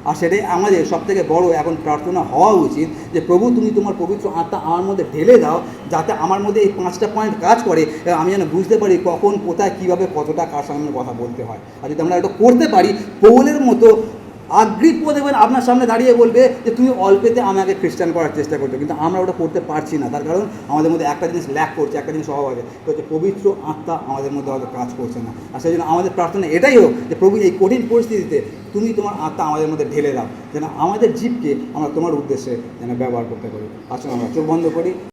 আর সেটাই আমাদের সবথেকে বড় এখন প্রার্থনা হওয়া উচিত যে প্রভু তুমি তোমার পবিত্র আত্মা আমার মধ্যে ঢেলে দাও, যাতে আমার মধ্যে এই 5টা পয়েন্ট কাজ করে এবং আমি যেন বুঝতে পারি কখন, কোথায়, কীভাবে, কতটা কার সামনে কথা বলতে হয়। আর যদি আমরা এটা করতে পারি, পৌলের মতো আগ্রিপ্য দেখবেন আপনার সামনে দাঁড়িয়ে বলবে যে তুমি অল্পেতে আমাকে খ্রিস্টান করার চেষ্টা করছো, কিন্তু আমরা ওটা করতে পারছি না। তার কারণ আমাদের মধ্যে একটা জিনিস ল্যাক করছে, একটা জিনিস অভাব আছে, তো হচ্ছে পবিত্র আত্মা আমাদের মধ্যে হয়তো কাজ করছে না। আর সেই জন্য আমাদের প্রার্থনা এটাই হোক যে প্রভু এই কঠিন পরিস্থিতিতে তুমি তোমার আত্মা আমাদের মধ্যে ঢেলে দাও, যেন আমাদের জীবকে আমরা তোমার উদ্দেশ্যে যেন ব্যবহার করতে পারি। আসুন আমরা চোখ বন্ধ করি।